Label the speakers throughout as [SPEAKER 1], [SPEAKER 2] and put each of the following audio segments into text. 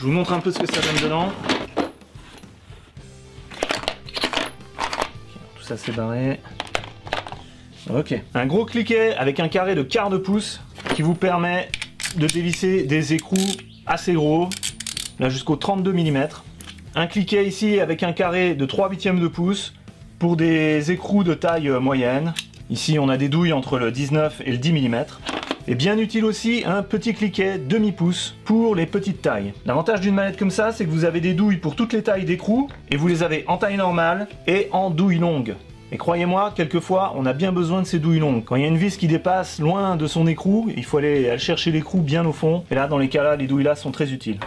[SPEAKER 1] Je vous montre un peu ce que ça donne dedans. Tout ça c'est barré. Ok. Un gros cliquet avec un carré de quart de pouce qui vous permet de dévisser des écrous assez gros, là jusqu'au 32 mm. Un cliquet ici avec un carré de 3/8 de pouce pour des écrous de taille moyenne. Ici on a des douilles entre le 19 et le 10 mm. Et bien utile aussi un petit cliquet demi-pouce pour les petites tailles. L'avantage d'une manette comme ça, c'est que vous avez des douilles pour toutes les tailles d'écrous et vous les avez en taille normale et en douille longue. Et croyez-moi, quelquefois, on a bien besoin de ces douilles longues. Quand il y a une vis qui dépasse loin de son écrou, il faut aller chercher l'écrou bien au fond. Et là, dans les cas-là, les douilles là sont très utiles.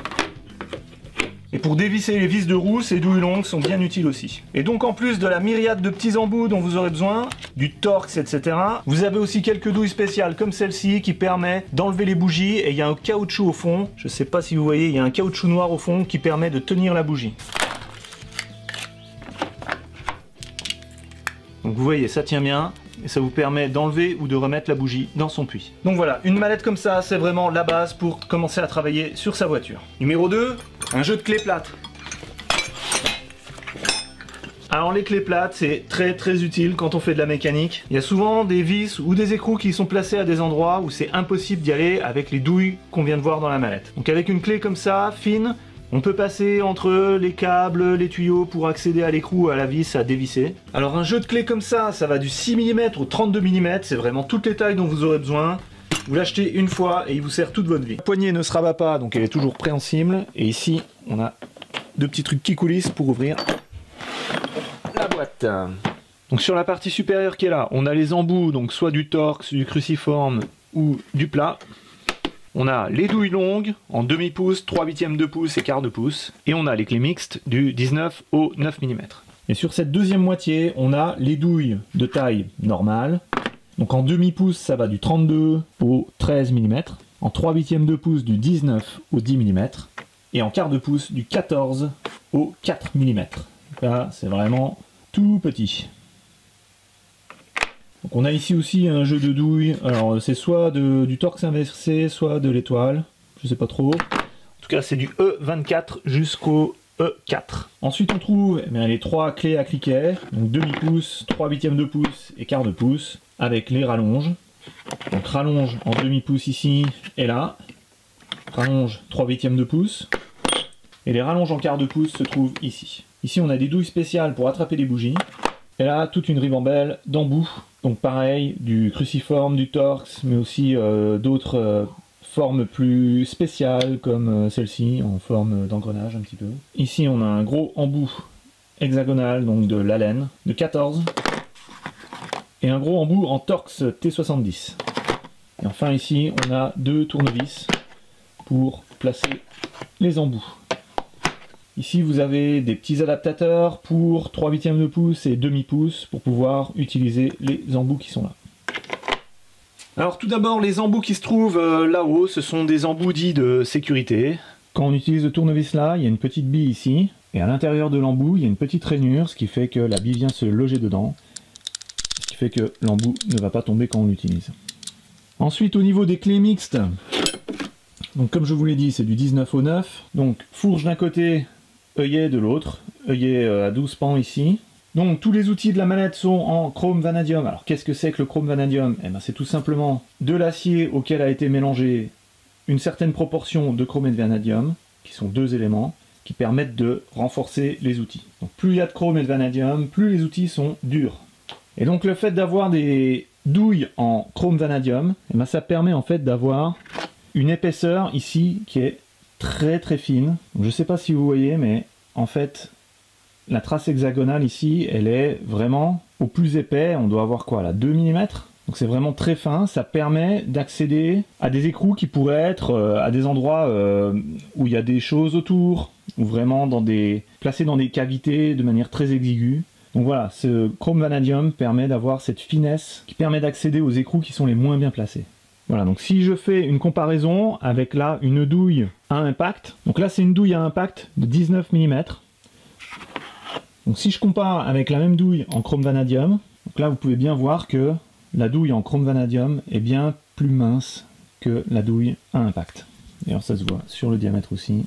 [SPEAKER 1] Et pour dévisser les vis de roue, ces douilles longues sont bien utiles aussi. Et donc en plus de la myriade de petits embouts dont vous aurez besoin, du Torx, etc., vous avez aussi quelques douilles spéciales comme celle-ci qui permet d'enlever les bougies et il y a un caoutchouc au fond. Je ne sais pas si vous voyez, il y a un caoutchouc noir au fond qui permet de tenir la bougie. Donc vous voyez, ça tient bien. Et ça vous permet d'enlever ou de remettre la bougie dans son puits. Donc voilà, une mallette comme ça, c'est vraiment la base pour commencer à travailler sur sa voiture. Numéro 2, un jeu de clés plates. Alors les clés plates, c'est très utile quand on fait de la mécanique. Il y a souvent des vis ou des écrous qui sont placés à des endroits où c'est impossible d'y aller avec les douilles qu'on vient de voir dans la mallette. Donc avec une clé comme ça, fine, on peut passer entre les câbles, les tuyaux pour accéder à l'écrou, à la vis, à dévisser. Alors un jeu de clés comme ça va du 6 mm au 32 mm, c'est vraiment toutes les tailles dont vous aurez besoin. Vous l'achetez une fois et il vous sert toute votre vie. La poignée ne se rabat pas, donc elle est toujours préhensible. Et ici, on a deux petits trucs qui coulissent pour ouvrir la boîte. Donc sur la partie supérieure qui est là, on a les embouts, donc soit du Torx, du cruciforme ou du plat. On a les douilles longues en demi-pouce, 3/8 de pouce et quart de pouce. Et on a les clés mixtes du 19 au 9 mm. Et sur cette deuxième moitié, on a les douilles de taille normale. Donc en demi-pouce, ça va du 32 au 13 mm. En 3/8 de pouce, du 19 au 10 mm. Et en quart de pouce, du 14 au 4 mm. Donc là, c'est vraiment tout petit. Donc on a ici aussi un jeu de douilles, alors c'est soit du Torx inversé, soit de l'étoile, je sais pas trop. En tout cas c'est du E24 jusqu'au E4. Ensuite on trouve les trois clés à cliquet, donc demi-pouce, 3/8 de pouce et quart de pouce, avec les rallonges. Donc rallonge en demi-pouce ici et là, rallonge 3/8 de pouce, et les rallonges en quart de pouce se trouvent ici. Ici on a des douilles spéciales pour attraper les bougies, et là toute une ribambelle d'embouts. Donc pareil, du cruciforme, du Torx, mais aussi d'autres formes plus spéciales comme celle-ci, en forme d'engrenage un petit peu. Ici on a un gros embout hexagonal, donc de la laine, de 14. Et un gros embout en Torx T70. Et enfin ici on a deux tournevis pour placer les embouts. Ici vous avez des petits adaptateurs pour 3/8 de pouce et demi-pouce pour pouvoir utiliser les embouts qui sont là. Alors tout d'abord les embouts qui se trouvent là-haut, ce sont des embouts dits de sécurité. Quand on utilise le tournevis là, il y a une petite bille ici, et à l'intérieur de l'embout il y a une petite rainure, ce qui fait que la bille vient se loger dedans, ce qui fait que l'embout ne va pas tomber quand on l'utilise. Ensuite au niveau des clés mixtes, donc comme je vous l'ai dit c'est du 19 au 9, donc fourche d'un côté, œillet de l'autre, œillet à 12 pans ici. Donc tous les outils de la manette sont en chrome vanadium. Alors qu'est-ce que c'est que le chrome vanadium? Eh ben, c'est tout simplement de l'acier auquel a été mélangé une certaine proportion de chrome et de vanadium, qui sont deux éléments, qui permettent de renforcer les outils. Donc plus il y a de chrome et de vanadium, plus les outils sont durs. Et donc le fait d'avoir des douilles en chrome vanadium, eh ben, ça permet en fait d'avoir une épaisseur ici qui est très fine. Donc, je ne sais pas si vous voyez, mais en fait la trace hexagonale ici elle est vraiment au plus épais. On doit avoir quoi là, 2 mm. Donc c'est vraiment très fin, ça permet d'accéder à des écrous qui pourraient être à des endroits où il y a des choses autour, ou vraiment placés dans des cavités de manière très exiguë. Donc voilà, ce chrome vanadium permet d'avoir cette finesse qui permet d'accéder aux écrous qui sont les moins bien placés. Voilà, donc si je fais une comparaison avec là une douille à impact, donc là c'est une douille à impact de 19 mm. Donc si je compare avec la même douille en chrome vanadium, donc là vous pouvez bien voir que la douille en chrome vanadium est bien plus mince que la douille à impact. D'ailleurs ça se voit sur le diamètre aussi.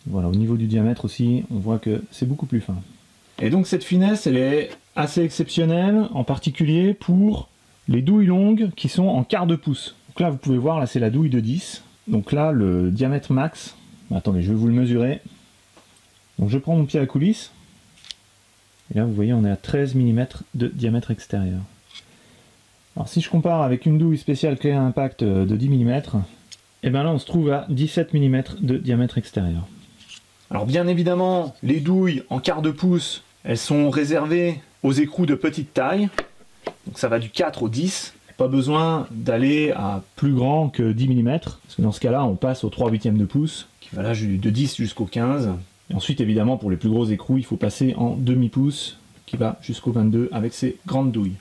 [SPEAKER 1] Voilà, au niveau du diamètre aussi, on voit que c'est beaucoup plus fin. Et donc cette finesse, elle est assez exceptionnelle, en particulier pour les douilles longues qui sont en quart de pouce. Donc là, vous pouvez voir, là c'est la douille de 10. Donc là, le diamètre max, attendez, je vais vous le mesurer. Donc je prends mon pied à coulisse, et là vous voyez, on est à 13 mm de diamètre extérieur. Alors si je compare avec une douille spéciale clé à impact de 10 mm, et bien là on se trouve à 17 mm de diamètre extérieur. Alors bien évidemment, les douilles en quart de pouce, elles sont réservées aux écrous de petite taille. Donc ça va du 4 au 10. Pas besoin d'aller à plus grand que 10 mm, parce que dans ce cas-là, on passe au 3/8 de pouce, qui va là de 10 jusqu'au 15. Et ensuite, évidemment, pour les plus gros écrous, il faut passer en demi-pouce, qui va jusqu'au 22 avec ces grandes douilles.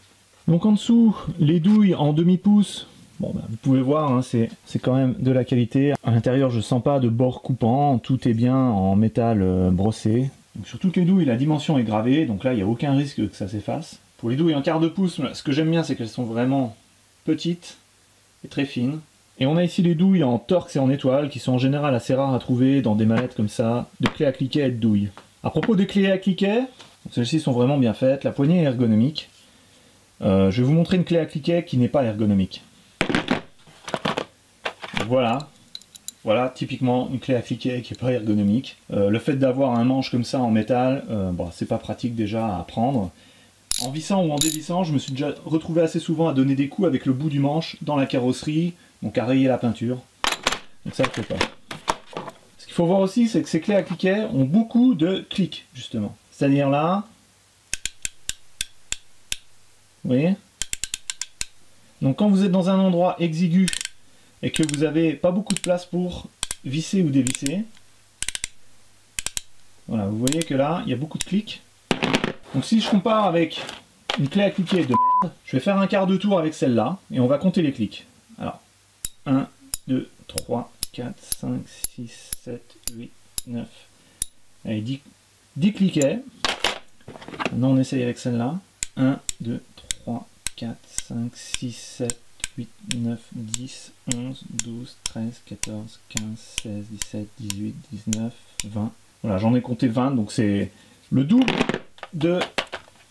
[SPEAKER 1] Donc en dessous, les douilles en demi-pouce, bon, bah, vous pouvez voir, hein, c'est quand même de la qualité. À l'intérieur, je ne sens pas de bord coupant, tout est bien en métal brossé. Donc, sur toutes les douilles, la dimension est gravée, donc là, il n'y a aucun risque que ça s'efface. Pour les douilles en quart de pouce, ce que j'aime bien, c'est qu'elles sont vraiment petites et très fines. Et on a ici les douilles en torx et en étoile, qui sont en général assez rares à trouver dans des mallettes comme ça, de clés à cliquet et de douilles. À propos des clés à cliquet, celles-ci sont vraiment bien faites, la poignée est ergonomique. Je vais vous montrer une clé à cliquet qui n'est pas ergonomique. Voilà, typiquement une clé à cliquet qui n'est pas ergonomique. Le fait d'avoir un manche comme ça en métal, bon, c'est pas pratique déjà à prendre. En vissant ou en dévissant, je me suis déjà retrouvé assez souvent à donner des coups avec le bout du manche dans la carrosserie, donc à rayer la peinture. Donc ça, je ne fais pas. Ce qu'il faut voir aussi, c'est que ces clés à cliquet ont beaucoup de clics, justement. C'est-à-dire là, vous voyez? Donc quand vous êtes dans un endroit exigu et que vous n'avez pas beaucoup de place pour visser ou dévisser, voilà, vous voyez que là, il y a beaucoup de clics. Donc si je compare avec une clé à cliquet de merde, je vais faire un quart de tour avec celle-là, et on va compter les clics. Alors, 1, 2, 3, 4, 5, 6, 7, 8, 9. Allez, 10 cliquets. Maintenant on essaye avec celle-là. 1, 2, 3, 4, 5, 6, 7, 8, 9, 10, 11, 12, 13, 14, 15, 16, 17, 18, 19, 20. Voilà, j'en ai compté 20, donc c'est le double de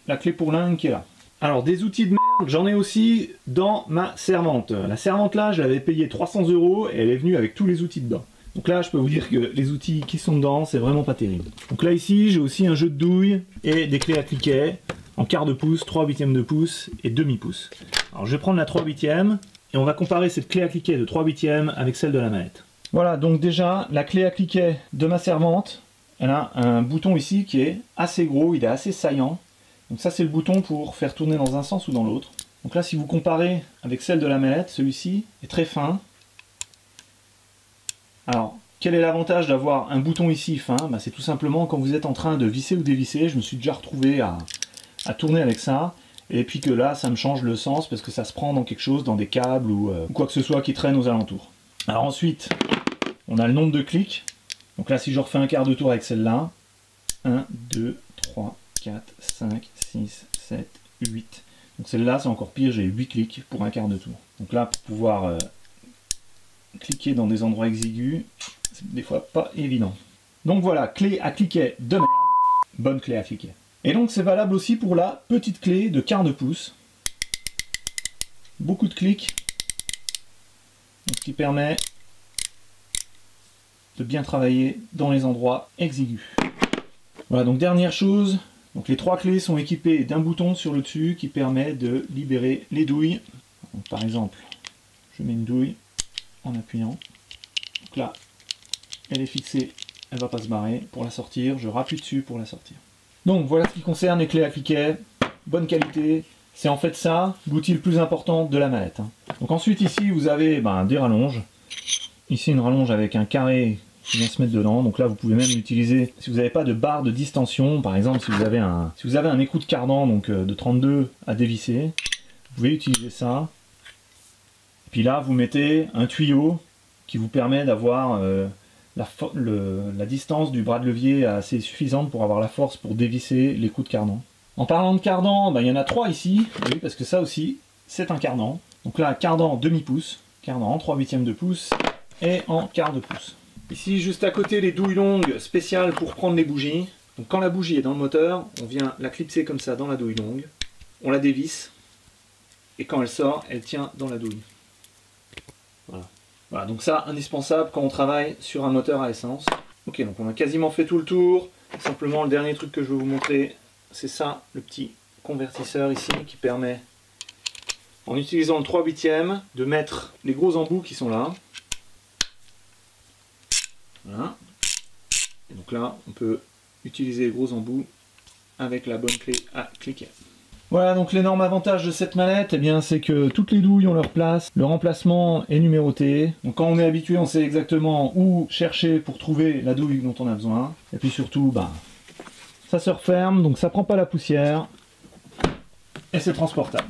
[SPEAKER 1] la clé pour lingue qui est là. Alors des outils de merde, j'en ai aussi dans ma servante. La servante là, je l'avais payée 300 € et elle est venue avec tous les outils dedans. Donc là, je peux vous dire que les outils qui sont dedans, c'est vraiment pas terrible. Donc là ici, j'ai aussi un jeu de douilles et des clés à cliquet en quart de pouce, 3/8 de pouce et demi-pouce. Alors je vais prendre la 3/8 et on va comparer cette clé à cliquet de 3/8 avec celle de la mallette. Voilà, donc déjà, la clé à cliquet de ma servante, elle a un bouton ici qui est assez gros, il est assez saillant. Donc ça c'est le bouton pour faire tourner dans un sens ou dans l'autre. Donc là si vous comparez avec celle de la mallette, celui-ci est très fin. Alors quel est l'avantage d'avoir un bouton ici fin? Bah, c'est tout simplement quand vous êtes en train de visser ou dévisser, je me suis déjà retrouvé à tourner avec ça. Et puis que là ça me change le sens parce que ça se prend dans quelque chose, dans des câbles ou quoi que ce soit qui traîne aux alentours. Alors ensuite, on a le nombre de clics. Donc là si je refais un quart de tour avec celle-là, 1, 2, 3, 4, 5, 6, 7, 8. Donc celle-là, c'est encore pire, j'ai 8 clics pour un quart de tour. Donc là, pour pouvoir cliquer dans des endroits exigus, c'est des fois pas évident. Donc voilà, clé à cliquet de merde, bonne clé à cliquet. Et donc c'est valable aussi pour la petite clé de quart de pouce. Beaucoup de clics, donc, ce qui permet de bien travailler dans les endroits exigus. Voilà, donc dernière chose, donc les trois clés sont équipées d'un bouton sur le dessus qui permet de libérer les douilles. Donc, par exemple, je mets une douille en appuyant. Donc là, elle est fixée, elle ne va pas se barrer. Pour la sortir, je rappuie dessus pour la sortir. Donc voilà ce qui concerne les clés à cliquet, bonne qualité. C'est en fait ça l'outil le plus important de la mallette. Donc ensuite ici vous avez des rallonges. Ici une rallonge avec un carré qui vient se mettre dedans. Donc là vous pouvez même l'utiliser si vous n'avez pas de barre de distension. Par exemple si vous avez un écrou de cardan donc de 32 à dévisser, vous pouvez utiliser ça. Et puis là vous mettez un tuyau qui vous permet d'avoir la distance du bras de levier assez suffisante pour avoir la force pour dévisser l'écrou de cardan. En parlant de cardan, il y en a 3 ici, oui, parce que ça aussi c'est un cardan. Donc là cardan demi-pouce, cardan en 3/8 de pouce et en quart de pouce. Ici, juste à côté, les douilles longues spéciales pour prendre les bougies. Donc quand la bougie est dans le moteur, on vient la clipser comme ça dans la douille longue. On la dévisse. Et quand elle sort, elle tient dans la douille. Voilà. Voilà, donc ça, indispensable quand on travaille sur un moteur à essence. Ok, donc on a quasiment fait tout le tour. Simplement, le dernier truc que je vais vous montrer, c'est ça, le petit convertisseur ici, qui permet, en utilisant le 3/8, de mettre les gros embouts qui sont là. Voilà. Et donc là, on peut utiliser les gros embouts avec la bonne clé à cliquer. Voilà, donc l'énorme avantage de cette mallette, eh bien, c'est que toutes les douilles ont leur place, le remplacement est numéroté. Donc quand on est habitué, on sait exactement où chercher pour trouver la douille dont on a besoin. Et puis surtout, bah, ça se referme, donc ça prend pas la poussière et c'est transportable.